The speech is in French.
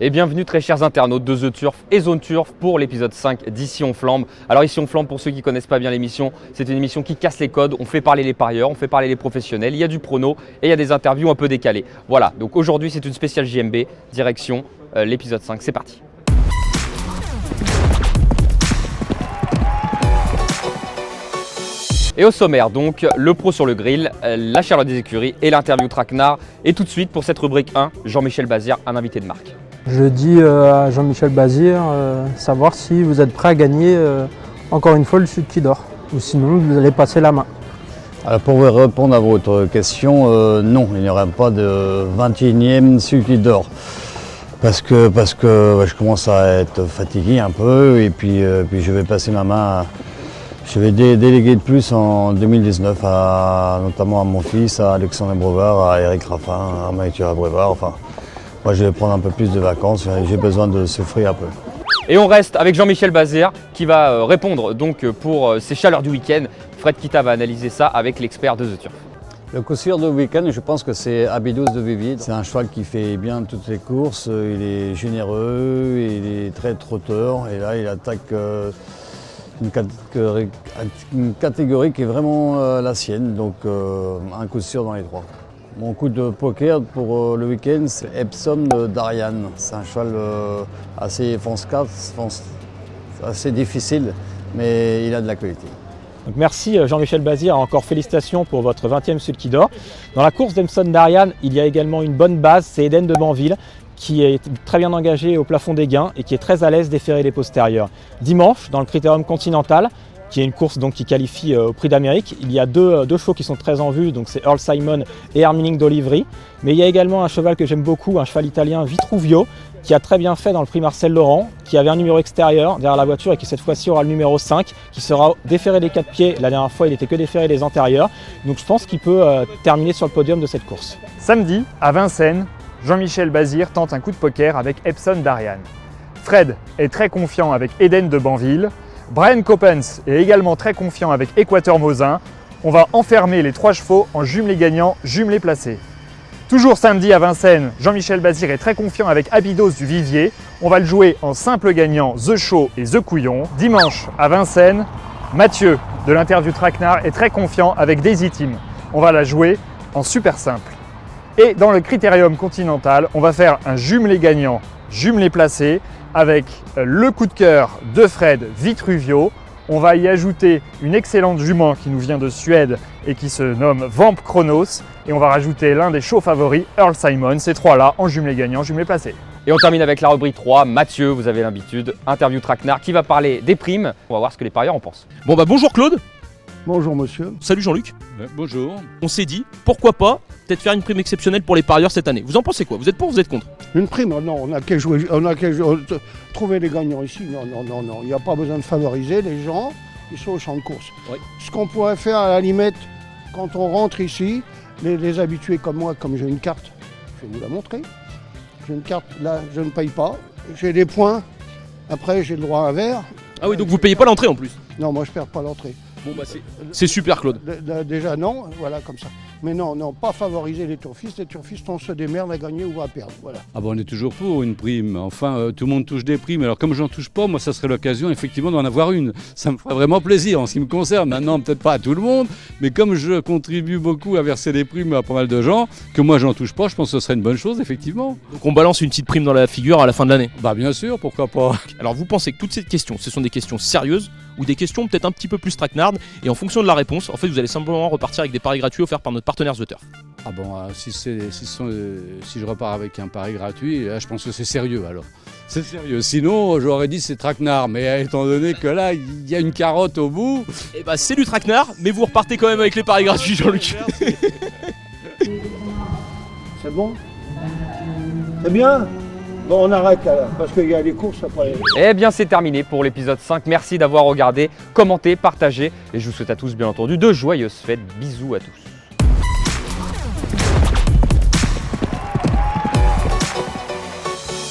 Et bienvenue très chers internautes de The Turf et Zone Turf pour l'épisode 5 d'Ici on flambe. Alors ici on flambe, pour ceux qui ne connaissent pas bien l'émission, c'est une émission qui casse les codes, on fait parler les parieurs, on fait parler les professionnels, il y a du prono et il y a des interviews un peu décalées. Voilà, donc aujourd'hui c'est une spéciale JMB, direction l'épisode 5, c'est parti. Et au sommaire donc, le pro sur le grill, la chaleur des écuries et l'interview traquenard. Et tout de suite pour cette rubrique 1, Jean-Michel Bazir, un invité de marque. Je dis à Jean-Michel Bazir, savoir si vous êtes prêt à gagner encore une fois le Sud qui dort, ou sinon vous allez passer la main. Alors pour répondre à votre question, non, il n'y aura pas de 21e Sud qui dort. Parce que je commence à être fatigué un peu et puis je vais passer ma main. Je vais déléguer de plus en 2019, notamment à mon fils, à Alexandre Brevard, à Eric Raffin, à Mathieu Brevard. Enfin, moi je vais prendre un peu plus de vacances, j'ai besoin de souffrir un peu. Et on reste avec Jean-Michel Bazir qui va répondre donc pour ces chaleurs du week-end. Fred Kita va analyser ça avec l'expert de The Turf. Le coup sûr de week-end, je pense que c'est Abidous de Vivier. C'est un cheval qui fait bien toutes les courses, il est généreux, il est très trotteur et là il attaque une catégorie qui est vraiment la sienne, donc un coup sûr dans les trois. Mon coup de poker pour le week-end, c'est Epsom d'Ariane. C'est un cheval assez fonce-4, assez difficile, mais il a de la qualité. Donc merci Jean-Michel Bazir, encore félicitations pour votre 20e Sud qui dort. Dans la course d'Epsom d'Ariane, il y a également une bonne base, c'est Eden de Banville, qui est très bien engagé au plafond des gains et qui est très à l'aise d'efférer les postérieurs. Dimanche, dans le Critérium Continental, qui est une course donc, qui qualifie au Prix d'Amérique, il y a deux chevaux qui sont très en vue, donc c'est Earl Simon et Hermining d'Olivry. Mais il y a également un cheval que j'aime beaucoup, un cheval italien Vitruvio, qui a très bien fait dans le Prix Marcel Laurent, qui avait un numéro extérieur derrière la voiture et qui cette fois-ci aura le numéro 5, qui sera déféré des 4 pieds. La dernière fois, il n'était que déféré des antérieurs. Donc je pense qu'il peut terminer sur le podium de cette course. Samedi, à Vincennes, Jean-Michel Bazir tente un coup de poker avec Epsom d'Ariane. Fred est très confiant avec Eden de Banville. Brian Coppens est également très confiant avec Équateur Mosin. On va enfermer les 3 chevaux en jumelés gagnants, jumelés placés. Toujours samedi à Vincennes, Jean-Michel Bazir est très confiant avec Abydos du Vivier. On va le jouer en simple gagnant The Show et The Couillon. Dimanche à Vincennes, Mathieu de l'interview traquenard est très confiant avec Daisy Team. On va la jouer en super simple. Et dans le Critérium Continental, on va faire un jumelé gagnant, jumelé placé avec le coup de cœur de Fred Vitruvio. On va y ajouter une excellente jument qui nous vient de Suède et qui se nomme Vamp Chronos. Et on va rajouter l'un des chauds favoris, Earl Simon. Ces 3-là en jumelé gagnant, jumelé placé. Et on termine avec la rubrique 3, Mathieu, vous avez l'habitude, interview traquenard qui va parler des primes. On va voir ce que les parieurs en pensent. Bon bah bonjour Claude. Bonjour monsieur. Salut Jean-Luc. Bonjour. On s'est dit, pourquoi pas peut-être faire une prime exceptionnelle pour les parieurs cette année. Vous en pensez quoi? Vous êtes pour ou vous êtes contre? Une prime? Non, on a qu'à trouver les gagnants ici. Non. Il n'y a pas besoin de favoriser les gens, ils sont au champ de course. Oui. Ce qu'on pourrait faire à la limite, quand on rentre ici, les habitués comme moi, comme j'ai une carte, je vais vous la montrer. J'ai une carte, là je ne paye pas, j'ai des points, après j'ai le droit à un verre. Ah oui, donc vous payez pas l'entrée en plus? Non, moi je ne perds pas l'entrée. Bon bah c'est super Claude. Déjà non, voilà comme ça. Mais non, pas favoriser les turfistes. Les turfistes, on se démerde à gagner ou à perdre. Voilà. Ah bon, on est toujours pour une prime. Enfin, tout le monde touche des primes. Alors comme j'en touche pas, moi ça serait l'occasion effectivement d'en avoir une. Ça me ferait vraiment plaisir en ce qui me concerne. Maintenant, peut-être pas à tout le monde, mais comme je contribue beaucoup à verser des primes à pas mal de gens, que moi j'en touche pas, je pense que ce serait une bonne chose effectivement. Donc on balance une petite prime dans la figure à la fin de l'année. Bah bien sûr, pourquoi pas. Alors vous pensez que toutes ces questions, ce sont des questions sérieuses ou des questions peut-être un petit peu plus traquenardes, et en fonction de la réponse, en fait vous allez simplement repartir avec des paris gratuits offerts par notre partenaire The Turf. Ah bon, si je repars avec un pari gratuit, là, je pense que c'est sérieux alors. C'est sérieux. Sinon, j'aurais dit c'est traquenard, mais étant donné que là, il y a une carotte au bout. Et bah c'est du traquenard, mais vous repartez quand même avec les paris gratuits, Jean-Luc. C'est bon? C'est bien? Bon, on arrête là, parce qu'il y a des courses après. Eh bien c'est terminé pour l'épisode 5, merci d'avoir regardé, commenté, partagé. Et je vous souhaite à tous bien entendu de joyeuses fêtes, bisous à tous.